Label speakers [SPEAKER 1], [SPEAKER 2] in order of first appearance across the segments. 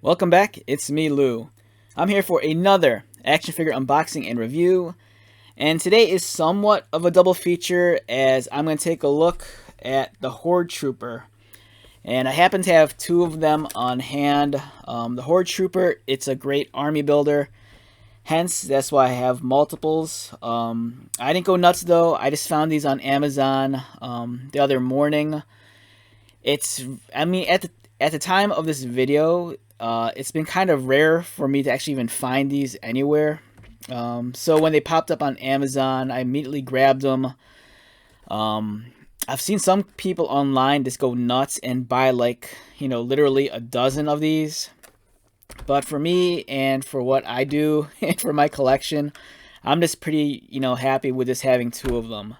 [SPEAKER 1] Welcome back, it's me, Lou. I'm here for another action figure unboxing and review, and today is somewhat of a double feature as I'm going to take a look at the Horde Trooper. And I happen to have two of them on hand. The Horde Trooper, it's a great army builder, hence that's why I have multiples. I didn't go nuts though, I just found these on Amazon the other morning. At the time of this video, it's been kind of rare for me to actually even find these anywhere. So when they popped up on Amazon, I immediately grabbed them. I've seen some people online just go nuts and buy literally a dozen of these. But for me and for what I do and for my collection, I'm just pretty, happy with just having two of them.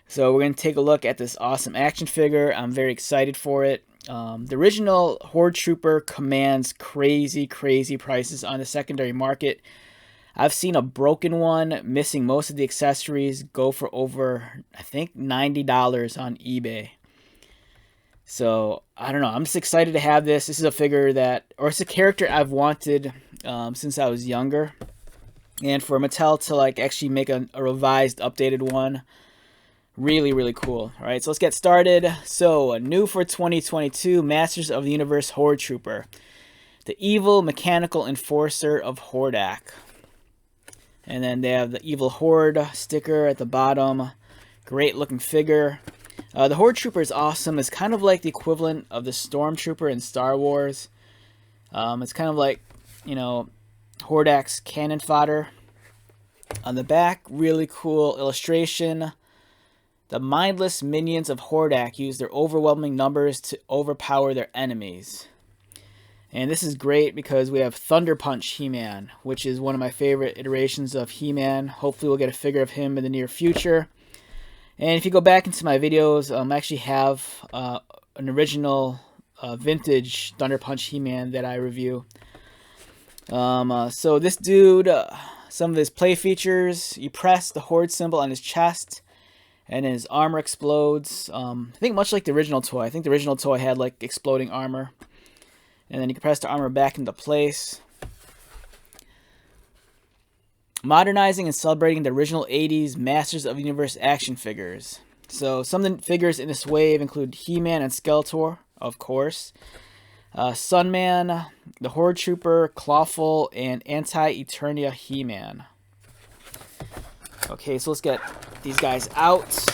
[SPEAKER 1] So we're going to take a look at this awesome action figure. I'm very excited for it. The original Horde Trooper commands crazy prices on the secondary market. I've seen a broken one, missing most of the accessories, go for over, I think, $90 on eBay. So, I don't know. I'm just excited to have this. This is a figure it's a character I've wanted since I was younger. And for Mattel to actually make a revised, updated one, really cool. All right, so let's get started. So, new for 2022, Masters of the Universe Horde Trooper, the evil mechanical enforcer of Hordak. And then they have the evil Horde sticker at the bottom. Great looking figure. The Horde Trooper is awesome. It's kind of like the equivalent of the Stormtrooper in Star Wars. It's kind of like, Hordak's cannon fodder. On the back, really cool illustration. The mindless minions of Hordak use their overwhelming numbers to overpower their enemies. And this is great because we have Thunder Punch He-Man, which is one of my favorite iterations of He-Man. Hopefully we'll get a figure of him in the near future. And if you go back into my videos, I actually have an original vintage Thunder Punch He-Man that I review. So this dude, some of his play features, you press the Horde symbol on his chest, and his armor explodes. I think much like the original toy. I think the original toy had exploding armor. And then you can press the armor back into place. Modernizing and celebrating the original 80s Masters of the Universe action figures. So some of the figures in this wave include He-Man and Skeletor, of course. Sunman, the Horde Trooper, Clawful, and Anti-Eternia He-Man. Okay, so let's get these guys out.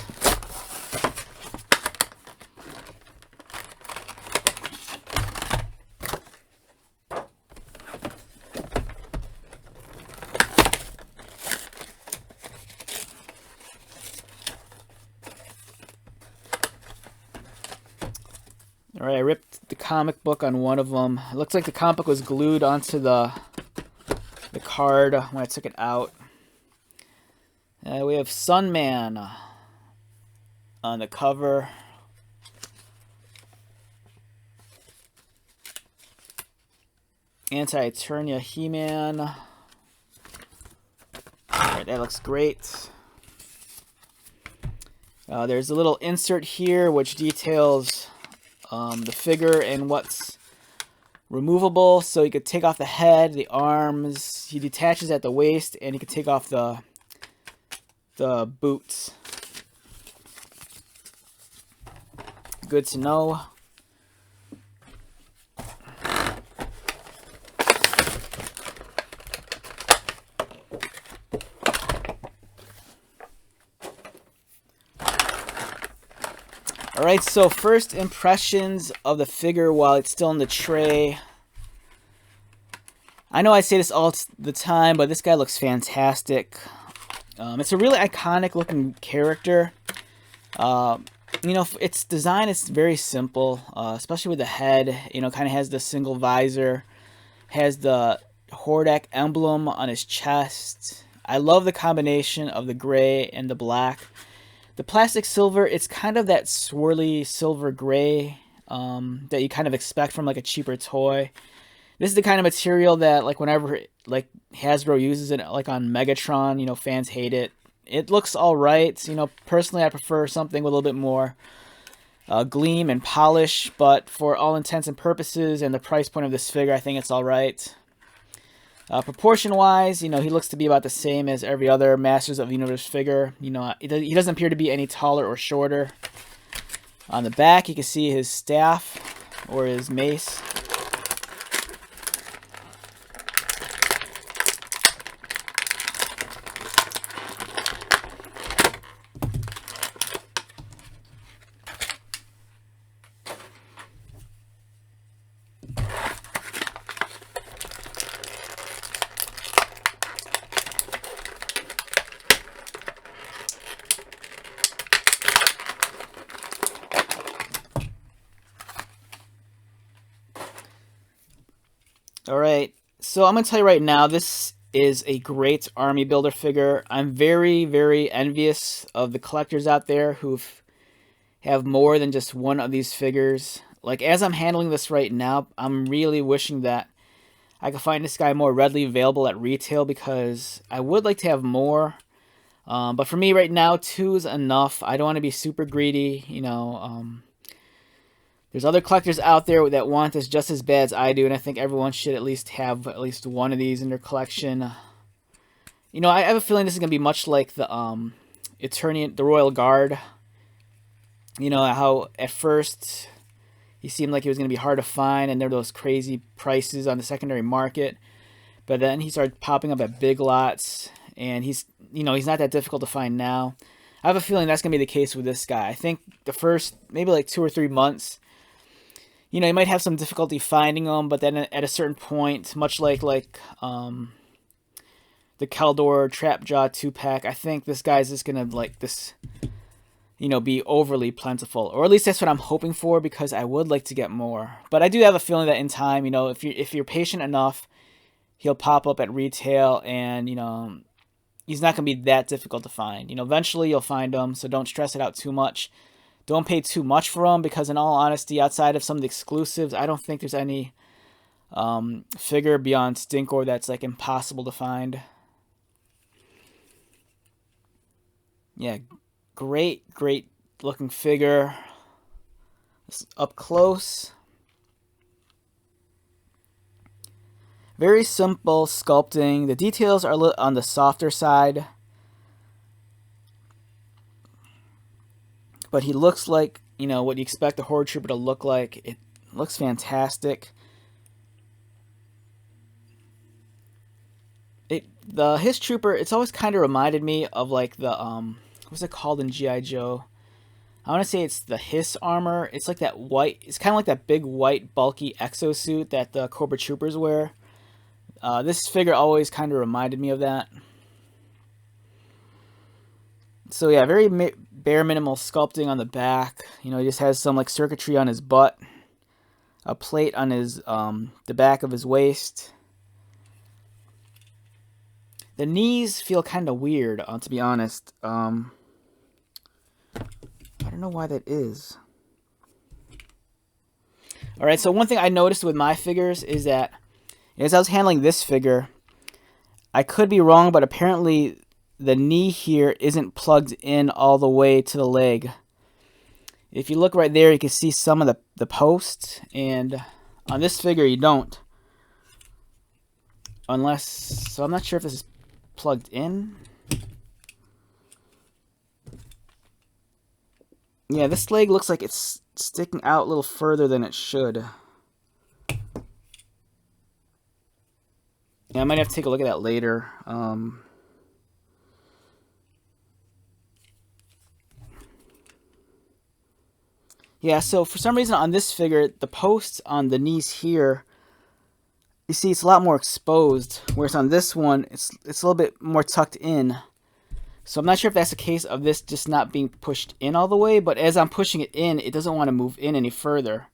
[SPEAKER 1] Alright, I ripped the comic book on one of them. It looks like the comic book was glued onto the card when I took it out. We have Sunman on the cover. Anti-Eternia He-Man. Alright, that looks great. There's a little insert here which details the figure and what's removable. So you could take off the head, the arms. He detaches at the waist, and you can take off the boots. Good to know. Alright, so first impressions of the figure while it's still in the tray. I know I say this all the time, but this guy looks fantastic. It's a really iconic looking character. Its design is very simple, especially with the head. Kind of has the single visor, has the Hordak emblem on his chest. I love the combination of the gray and the black. The plastic silver, it's kind of that swirly silver gray that you kind of expect from a cheaper toy. This is the kind of material that whenever Hasbro uses it on Megatron, fans hate it. It looks all right. Personally I prefer something with a little bit more gleam and polish, but for all intents and purposes and the price point of this figure, I think it's all right. Proportion-wise, he looks to be about the same as every other Masters of the Universe figure. He doesn't appear to be any taller or shorter. On the back, you can see his staff or his mace. Alright, so I'm going to tell you right now, this is a great army builder figure. I'm very, very envious of the collectors out there who have more than just one of these figures. Like, as I'm handling this right now, I'm really wishing that I could find this guy more readily available at retail, because I would like to have more. But for me right now, 2 is enough. I don't want to be super greedy, There's other collectors out there that want this just as bad as I do, and I think everyone should at least have at least one of these in their collection. I have a feeling this is going to be much like the the Royal Guard. How at first he seemed like he was going to be hard to find, and there were those crazy prices on the secondary market. But then he started popping up at Big Lots, and he's not that difficult to find now. I have a feeling that's going to be the case with this guy. I think the first maybe like 2 or 3 months, you might have some difficulty finding them, but then at a certain point, much like the Keldor Trapjaw 2-pack, I think this guy's just gonna be overly plentiful, or at least that's what I'm hoping for, because I would like to get more. But I do have a feeling that in time, if you're patient enough, he'll pop up at retail, and he's not gonna be that difficult to find. Eventually you'll find him, so don't stress it out too much. Don't pay too much for them, because in all honesty, outside of some of the exclusives, I don't think there's any figure beyond Stinkor that's like impossible to find. Yeah, great looking figure. Up close. Very simple sculpting. The details are on the softer side. But he looks like, what you expect a Horde Trooper to look like. It looks fantastic. His Trooper, it's always kind of reminded me of like the, what's it called in G.I. Joe? I want to say it's the Hiss armor. It's like that white, it's kind of like that big white bulky exosuit that the Cobra Troopers wear. This figure always kind of reminded me of that. So yeah, very bare minimal sculpting on the back. He just has some like circuitry on his butt, a plate on his the back of his waist. The knees feel kind of weird, to be honest. I don't know why that is. All right, so one thing I noticed with my figures is that as I was handling this figure, I could be wrong, but apparently the knee here isn't plugged in all the way to the leg. If you look right there, you can see some of the posts, and on this figure you don't. So I'm not sure if this is plugged in. Yeah, this leg looks like it's sticking out a little further than it should. Yeah, I might have to take a look at that later. Yeah, so for some reason on this figure, the posts on the knees here, you see it's a lot more exposed, whereas on this one, it's a little bit more tucked in. So I'm not sure if that's the case of this just not being pushed in all the way, but as I'm pushing it in, it doesn't want to move in any further.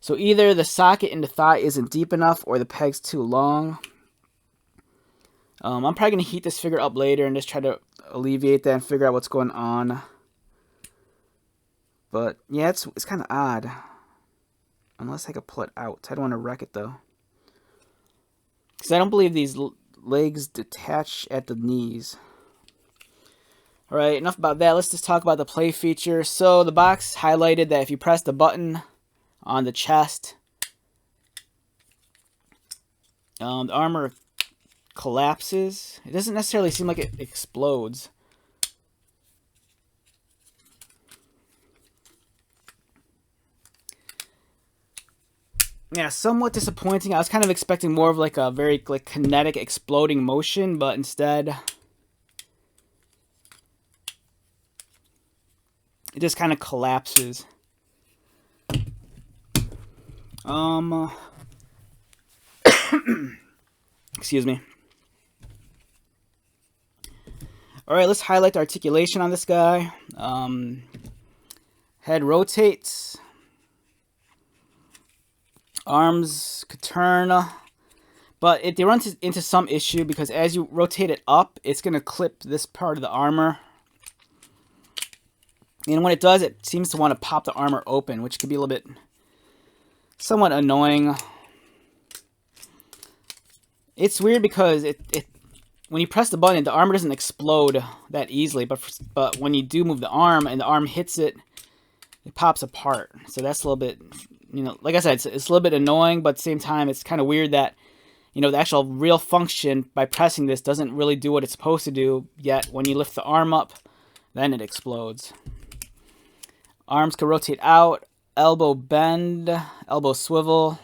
[SPEAKER 1] So either the socket in the thigh isn't deep enough, or the peg's too long. I'm probably going to heat this figure up later and just try to alleviate that and figure out what's going on. But yeah, it's kind of odd. Unless I could pull it out. I don't want to wreck it though. Because I don't believe these legs detach at the knees. Alright, enough about that. Let's just talk about the play feature. So the box highlighted that if you press the button on the chest, the armor collapses. It doesn't necessarily seem like it explodes. Yeah, somewhat disappointing. I was kind of expecting more of like a very like kinetic exploding motion, but instead it just kind of collapses. Excuse me. Alright, let's highlight the articulation on this guy. Head rotates. Arms could turn. But they run into some issue because as you rotate it up, it's going to clip this part of the armor. And when it does, it seems to want to pop the armor open, which could be a little bit somewhat annoying. It's weird because when you press the button, the armor doesn't explode that easily, but when you do move the arm and the arm hits it, it pops apart. So that's a little bit, like I said, it's a little bit annoying, but at the same time, it's kind of weird that, the actual real function by pressing this doesn't really do what it's supposed to do, yet when you lift the arm up, then it explodes. Arms can rotate out, elbow bend, elbow swivel,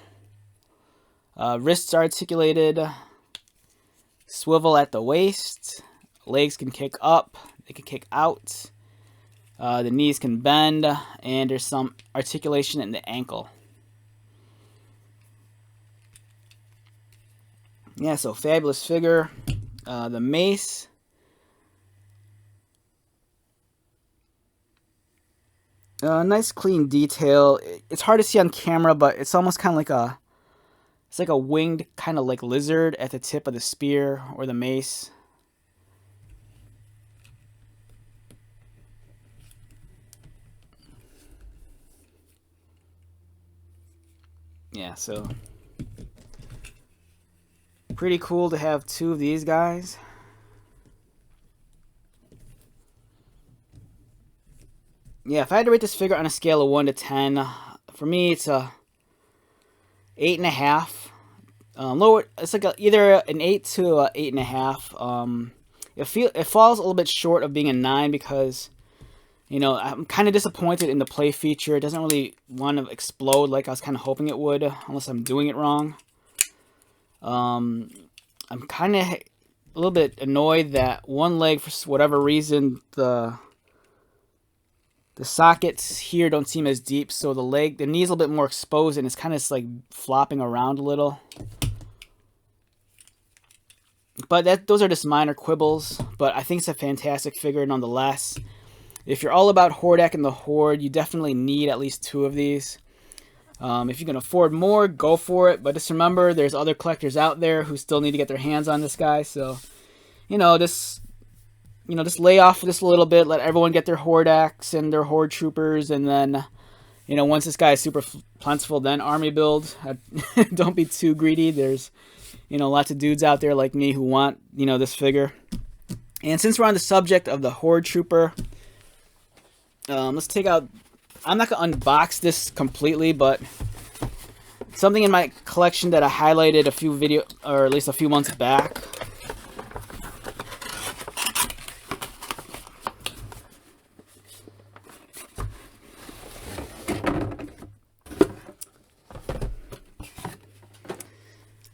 [SPEAKER 1] wrists are articulated, swivel at the waist, legs can kick up, they can kick out, the knees can bend, and there's some articulation in the ankle. Yeah, so fabulous figure. The mace. Nice clean detail. It's hard to see on camera, but it's almost kind of like it's like a winged kind of like lizard at the tip of the spear or the mace. Yeah, so pretty cool to have two of these guys. Yeah, if I had to rate this figure on a scale of 1 to 10, for me it's a 8.5. Lower, it's like either an 8 to a 8.5. It falls a little bit short of being a 9 because, I'm kind of disappointed in the play feature. It doesn't really want to explode like I was kind of hoping it would, unless I'm doing it wrong. I'm kind of a little bit annoyed that one leg, for whatever reason, the sockets here don't seem as deep, so the knee's a little bit more exposed, and it's kind of like flopping around a little. But those are just minor quibbles, but I think it's a fantastic figure nonetheless. If you're all about Hordak and the Horde, you definitely need at least 2 of these. If you can afford more, go for it, but just remember, there's other collectors out there who still need to get their hands on this guy, so, just lay off just a little bit, let everyone get their Hordaks and their Horde Troopers, and then, once this guy is super plentiful, then army build. Don't be too greedy. There's, lots of dudes out there like me who want, this figure. And since we're on the subject of the Horde Trooper, let's take out, I'm not going to unbox this completely, but something in my collection that I highlighted or at least a few months back.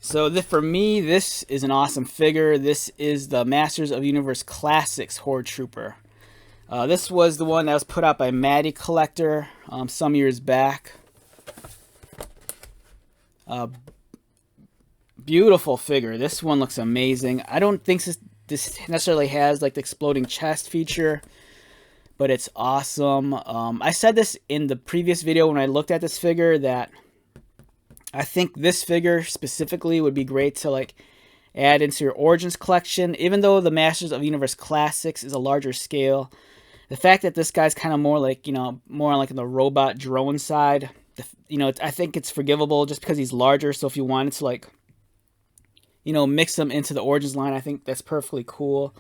[SPEAKER 1] So for me, this is an awesome figure. This is the Masters of the Universe Classics Horde Trooper. This was the one that was put out by Maddie Collector some years back. Beautiful figure. This one looks amazing. I don't think this necessarily has like the exploding chest feature, but it's awesome. I said this in the previous video when I looked at this figure that I think this figure specifically would be great to like add into your Origins collection. Even though the Masters of the Universe Classics is a larger scale, the fact that this guy's kind of more like, more like in the robot drone side, I think it's forgivable just because he's larger. So if you wanted to like, mix them into the Origins line, I think that's perfectly cool.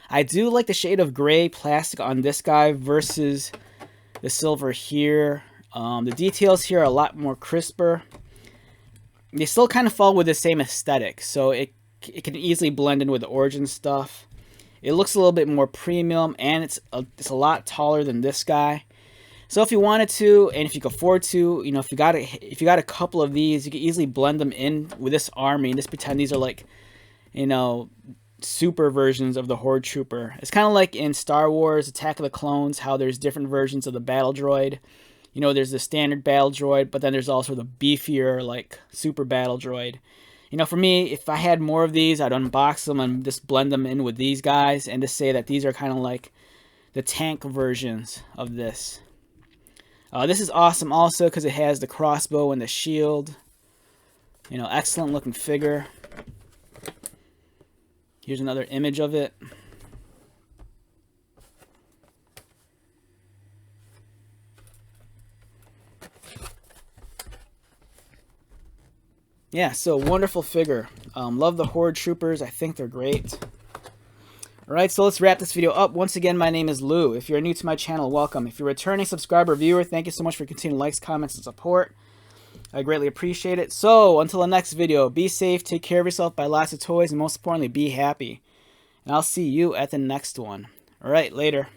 [SPEAKER 1] I do like the shade of gray plastic on this guy versus the silver here. The details here are a lot more crisper. They still kind of fall with the same aesthetic, so it can easily blend in with the Origin stuff. It looks a little bit more premium, and it's a lot taller than this guy. So if you wanted to, and if you could afford to, you know, if you got a couple of these, you could easily blend them in with this army and just pretend these are like, you know, super versions of the Horde Trooper. It's kind of like in Star Wars Attack of the Clones, how there's different versions of the battle droid. You know, there's the standard battle droid, but then there's also the beefier, like, super battle droid. You know, for me, if I had more of these, I'd unbox them and just blend them in with these guys and just say that these are kind of like the tank versions of this. This is awesome also because it has the crossbow and the shield. You know, excellent looking figure. Here's another image of it. Yeah, so wonderful figure. Love the Horde Troopers. I think they're great. Alright, so let's wrap this video up. Once again, my name is Lou. If you're new to my channel, welcome. If you're a returning subscriber viewer, thank you so much for continuing likes, comments, and support. I greatly appreciate it. So, until the next video, be safe, take care of yourself, buy lots of toys, and most importantly, be happy. And I'll see you at the next one. Alright, later.